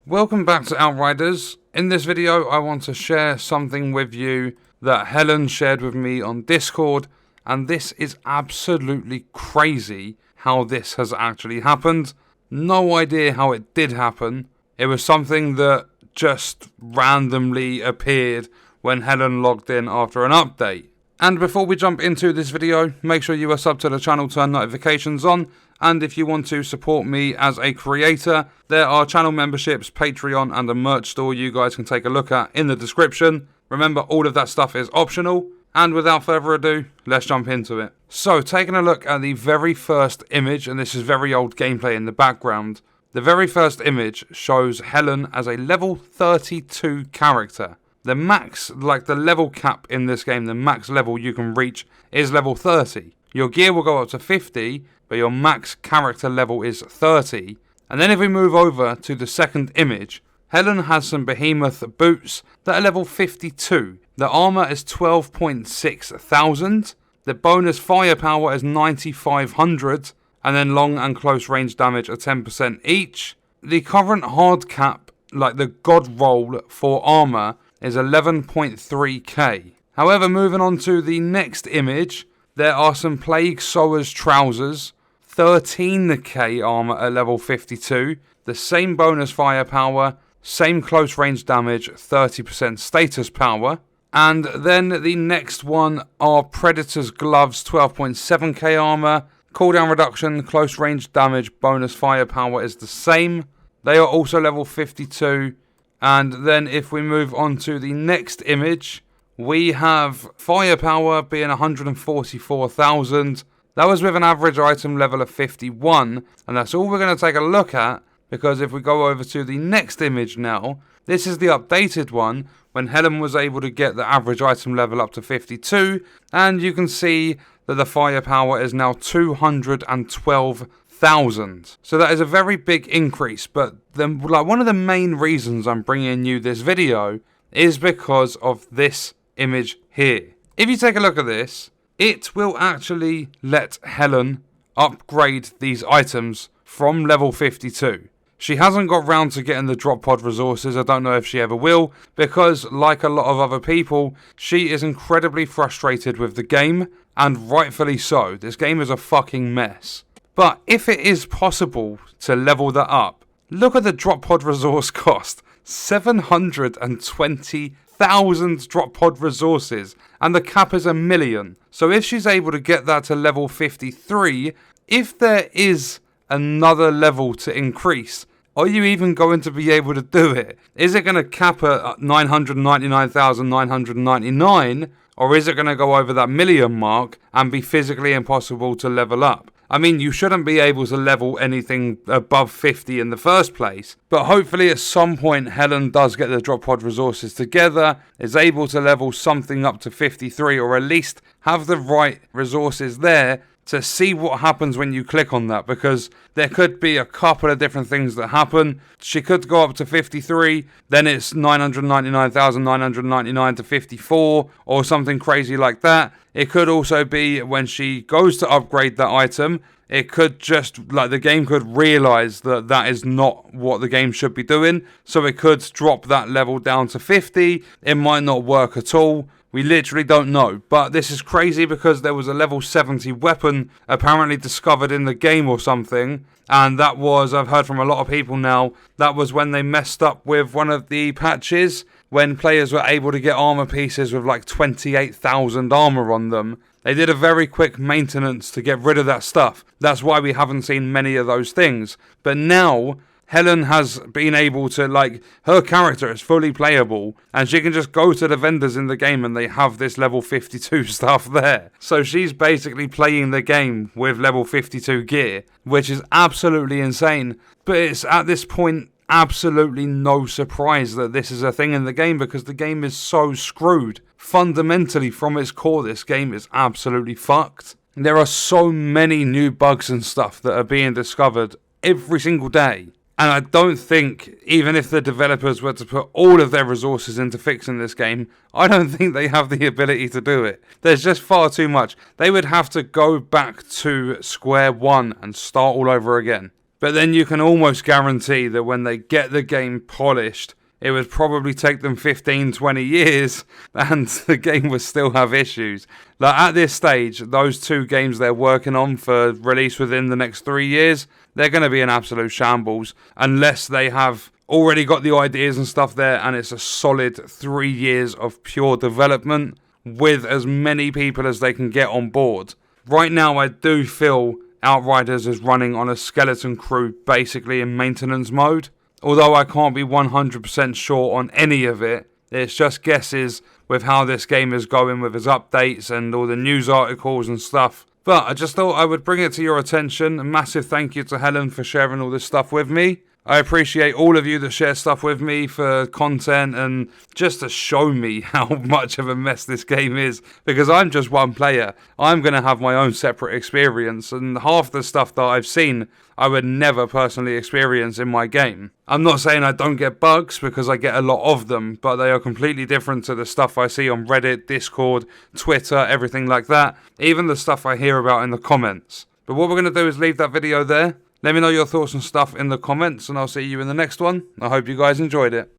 Welcome back to Outriders. In this video I want to share something with you that Helen shared with me on Discord, and this is absolutely crazy how this has actually happened. No idea how it did happen. It was something that just randomly appeared when Helen logged in after an update. And before we jump into this video, make sure you are subbed to the channel, turn notifications on, and if you want to support me as a creator, there are channel memberships, Patreon, and a merch store you guys can take a look at in the description. Remember, all of that stuff is optional, and without further ado, let's jump into it. So, taking a look at the very first image, and this is very old gameplay in the background, the very first image shows Helen as a level 32 character. The max, like the level cap in this game, the max level you can reach is level 30. Your gear will go up to 50, but your max character level is 30. And then if we move over to the second image, Helen has some behemoth boots that are level 52. The armor is 12.6 thousand. The bonus firepower is 9,500. And then long and close range damage are 10% each. The current hard cap, like the god roll for armor, is 11.3k. However, moving on to the next image, there are some Plague Sower's trousers, 13k armor at level 52, the same bonus firepower, same close range damage, 30% status power. And then the next one are Predator's gloves, 12.7k armor, cooldown reduction, close range damage, bonus firepower is the same. They are also level 52. And then if we move on to the next image, we have firepower being 144,000. That was with an average item level of 51, and that's all we're going to take a look at, because if we go over to the next image now, this is the updated one when Helen was able to get the average item level up to 52, and you can see that the firepower is now 212,000. So that is a very big increase, but one of the main reasons I'm bringing you this video is because of this image here. If you take a look at this, it will actually let Helen upgrade these items from level 52. She hasn't got round to getting the drop pod resources. I don't know if she ever will, because like a lot of other people, she is incredibly frustrated with the game, and rightfully so. This game is a fucking mess. But if it is possible to level that up, look at the drop pod resource cost. 720,000 drop pod resources, and the cap is 1 million. So if she's able to get that to level 53, if there is another level to increase, are you even going to be able to do it? Is it going to cap at 999,999, or is it going to go over that 1 million mark and be physically impossible to level up? I mean, you shouldn't be able to level anything above 50 in the first place, but hopefully at some point Helen does get the drop pod resources together, is able to level something up to 53, or at least have the right resources there to see what happens when you click on that, because there could be a couple of different things that happen. She could go up to 53, then it's 999,999 to 54, or something crazy like that. It could also be when she goes to upgrade that item, it could just, like, the game could realise that that is not what the game should be doing, so it could drop that level down to 50. It might not work at all. We literally don't know, but this is crazy because there was a level 70 weapon apparently discovered in the game or something, and that was, I've heard from a lot of people now, that was when they messed up with one of the patches, when players were able to get armor pieces with like 28,000 armor on them. They did a very quick maintenance to get rid of that stuff. That's why we haven't seen many of those things. But now Helen has been able to, like, her character is fully playable, and she can just go to the vendors in the game and they have this level 52 stuff there. So she's basically playing the game with level 52 gear, which is absolutely insane. But it's at this point absolutely no surprise that this is a thing in the game, because the game is so screwed. Fundamentally, from its core, this game is absolutely fucked. There are so many new bugs and stuff that are being discovered every single day. And I don't think, even if the developers were to put all of their resources into fixing this game, I don't think they have the ability to do it. There's just far too much. They would have to go back to square one and start all over again. But then you can almost guarantee that when they get the game polished, it would probably take them 15, 20 years and the game would still have issues. Like at this stage, those 2 games they're working on for release within the next 3 years, they're going to be an absolute shambles unless they have already got the ideas and stuff there and it's a solid 3 years of pure development with as many people as they can get on board. Right now, I do feel Outriders is running on a skeleton crew basically in maintenance mode. Although I can't be 100% sure on any of it, it's just guesses with how this game is going with its updates and all the news articles and stuff. But I just thought I would bring it to your attention. A massive thank you to Helen for sharing all this stuff with me. I appreciate all of you that share stuff with me for content and just to show me how much of a mess this game is, because I'm just one player. I'm going to have my own separate experience, and half the stuff that I've seen I would never personally experience in my game. I'm not saying I don't get bugs, because I get a lot of them, but they are completely different to the stuff I see on Reddit, Discord, Twitter, everything like that, even the stuff I hear about in the comments. But what we're going to do is leave that video there. Let me know your thoughts and stuff in the comments, and I'll see you in the next one. I hope you guys enjoyed it.